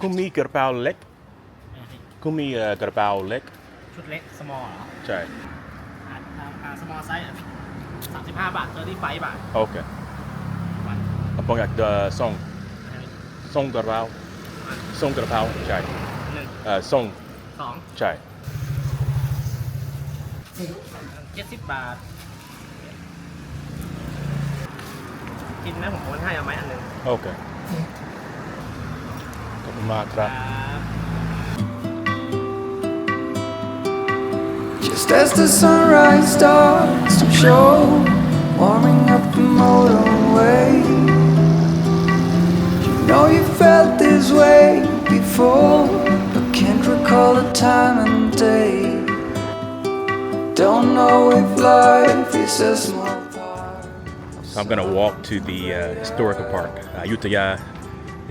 คุณมีกระเป๋าเล็กคุณมีกระเป๋าเล็ก ชุดเล็ก small เหรอ ใช่ small size 35 บาท35 บาท โอเคผมอยากส่งกระเป๋าใช่ 1 ส่ง 2 ใช่ 70 บาท กินไหมผมโอนให้เอาไหมอันหนึ่ง โอเคขอบคุณมากครับ Just as the sunrise starts to show, warming up the motorway. You know you felt this way before, but can't recall the time and day. Don't know if life is a small part. So I'm gonna walk to the historical park, Ayutthaya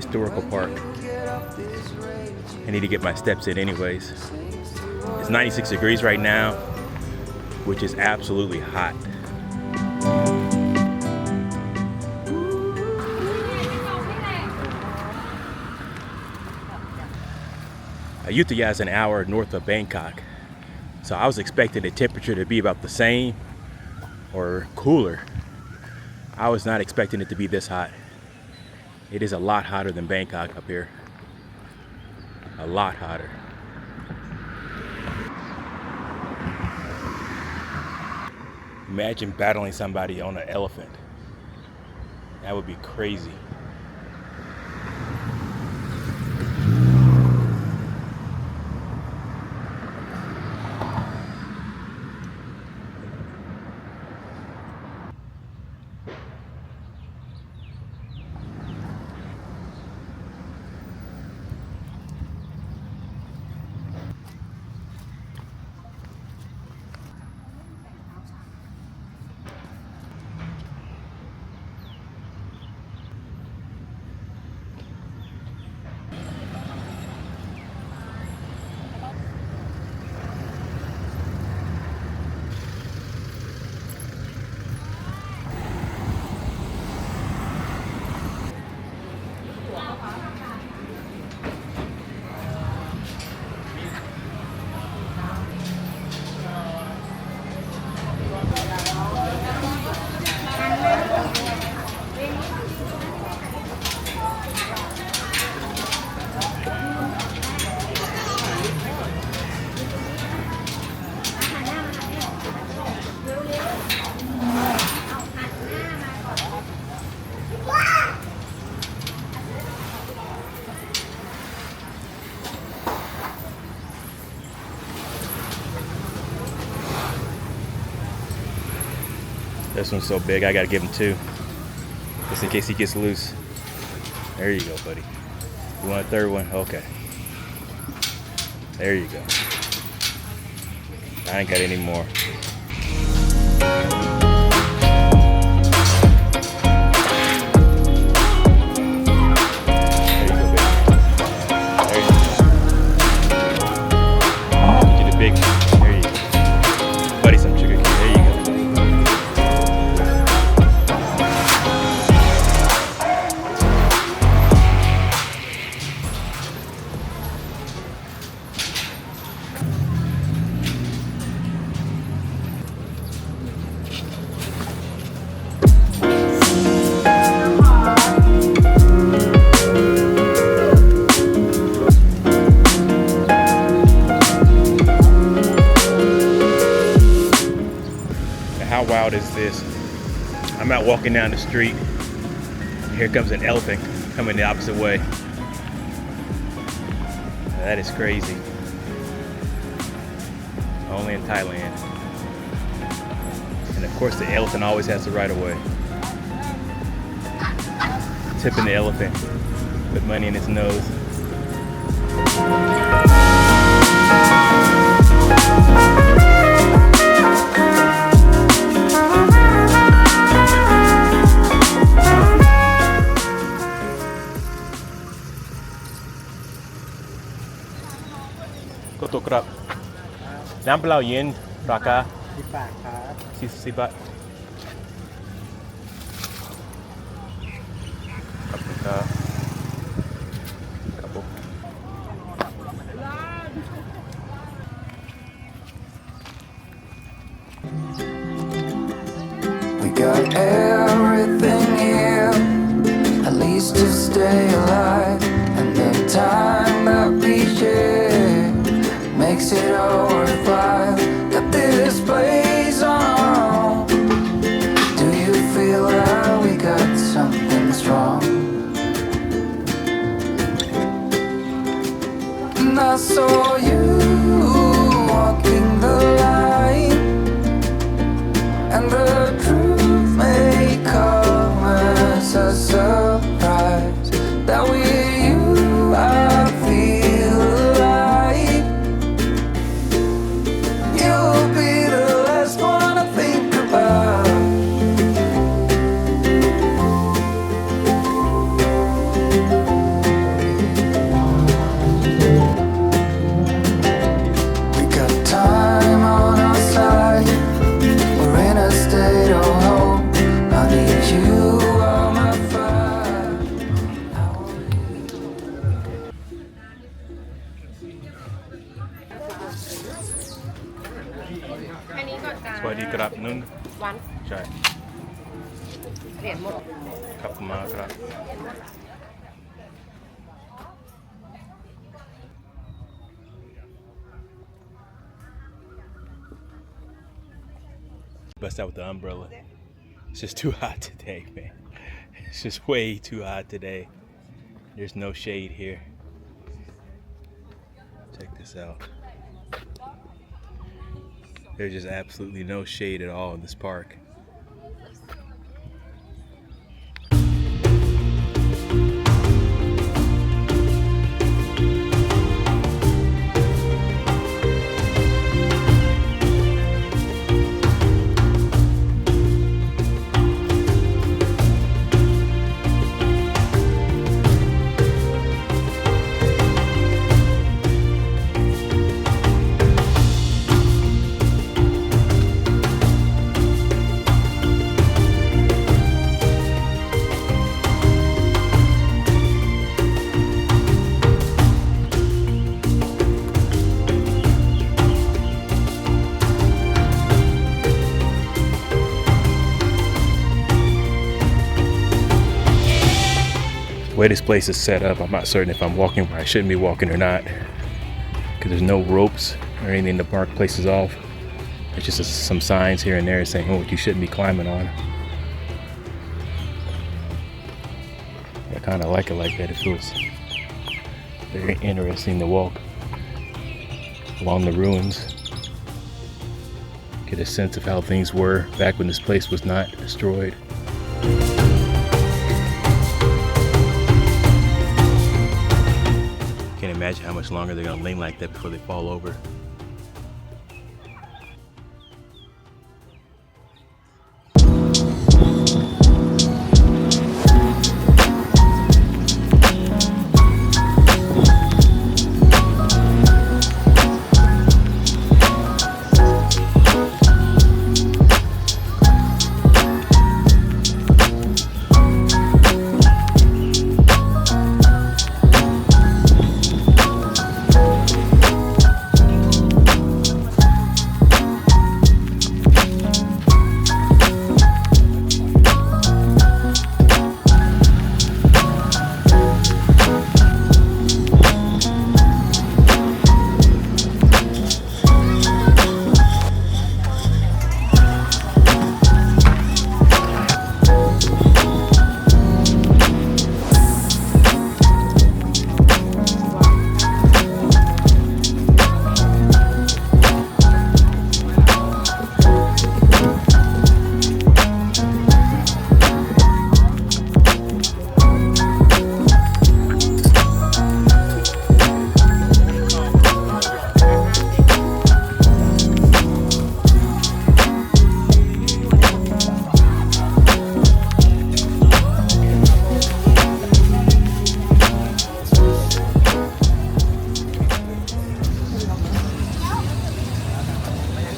Historical Park. I need to get my steps in anyways. It's 96 degrees right now, which is absolutely hot. Ayutthaya is an hour north of Bangkok, so I was expecting the temperature to be about the same or cooler. I was not expecting it to be this hot. It is a lot hotter than Bangkok up here. A lot hotter. Imagine battling somebody on an elephant. That would be crazy. This one's so big, I gotta give him two. Just in case he gets loose. There you go, buddy. You want a third one? Okay. There you go. I ain't got any more. There you go, baby. There you go. Get you the big one. There you go. Buddy, some sugar cane. There you go. is this? I'm out walking down the street. Here comes an elephant coming the opposite way. That is crazy. Only in Thailand. And of course the elephant always has the right of way. Tipping the elephant. Put money in his nose. Có tổครับ น้ำเปล่าเย็นราคา 10 บาทครับ 40 บาทขอบคุณครับครับผม We got everything here, at least to stay alive. And the time that we share makes it all worthwhile. Got this place on our own. Do you feel that we got something strong? And I saw you walking the line, and the truth may come as a surprise. That with you I feel alive. You'll be the last one I think about. We got time on our side. We're in a state of hope. Honey, you are my fire. อันนี้ก่อนจ้า สวัสดีครับนุ่น วัน ใช่ เหรียญหมด ครับมาครับ Bust out with the umbrella. It's just too hot today, man. It's just way too hot today. There's no shade here. Check this out. There's just absolutely no shade at all in this park. The way this place is set up, I'm not certain if I'm walking where I shouldn't be walking or not, because there's no ropes or anything to mark places off. There's just some signs here and there saying, oh, you shouldn't be climbing on. I kind of like it like that. It feels very interesting to walk along the ruins, get a sense of how things were back when this place was not destroyed. Can't imagine how much longer they're gonna lean like that before they fall over.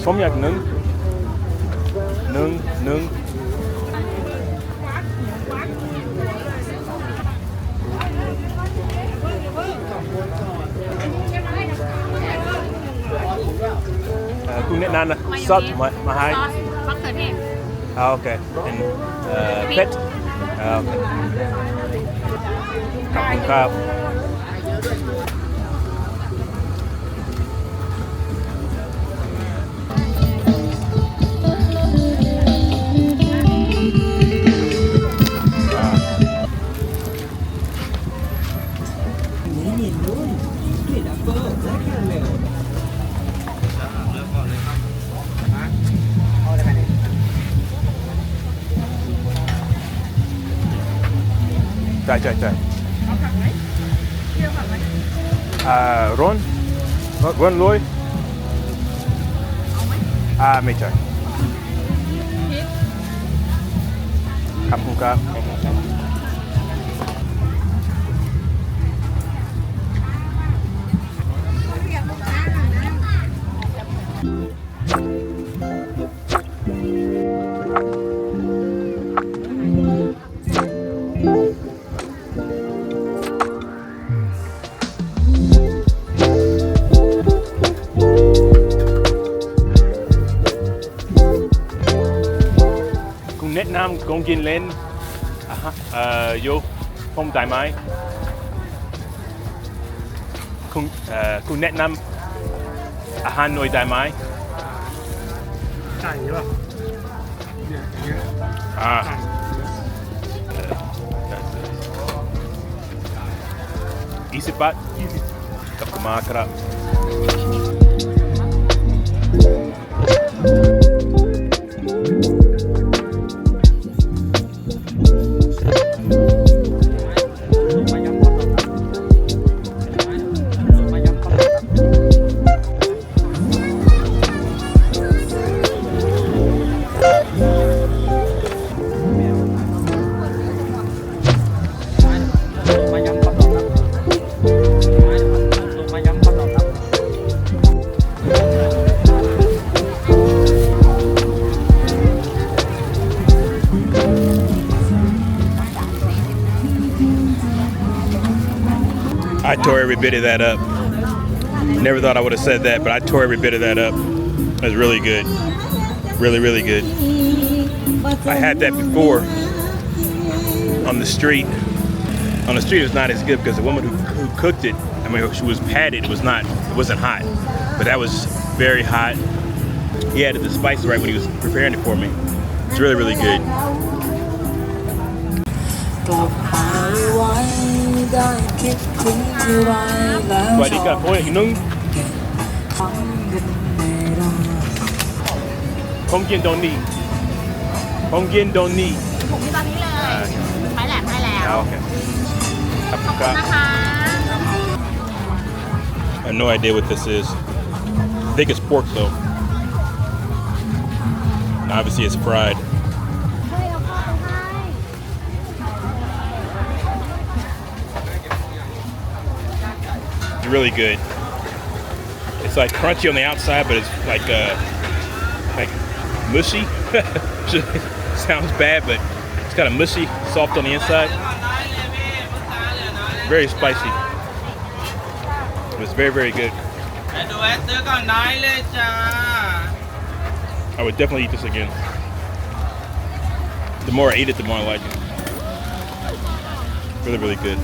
ผมอยากนึ่งคุณแนะนำนะซอสมาให้ ซอสมะเขือเทศ โอเคเป็นเผ็ดโอเคขอบคุณครับใช่เอาผักไหมเที่ยวผักไหม ร้อนเลย เอาไหม ไม่ใช่ พริก ขอบคุณครับ คุณแนะนำกงกินเล่นโยผมได้ไหมคุณแนะนำอาหารหน่อยได้ไหม ไก่ใช่ป่ะเนี่ยอย่างเงี้ย 20 บาทขอบคุณมากครับI tore every bit of that up. Never thought I would have said that, but I tore every bit of that up. It was really good. Really good. I had that before on the street. On the street it was not as good because the woman who cooked it, I mean, she was patted, it wasn't hot. But that was very hot. He added the spices right when he was preparing it for me. It's really good. กลับไปไว้ได้คิดถึงที่ไรแล้ว สวัสดีครับผมอีกนึง ฟังกันไม่ได้ ผมกินโดนี่ ถุงที่ตอนนี้เลยไม้แหลมให้แล้ว โอเคครับ ขอบคุณนะคะ I have no idea what this is. I think it's pork though. And obviously it's fried. It's really good. It's like crunchy on the outside, but it's like mushy. Sounds bad, but it's kind of mushy, soft on the inside. Very spicy. It was very good. I would definitely eat this again. The more I eat it, the more I like it. Really good.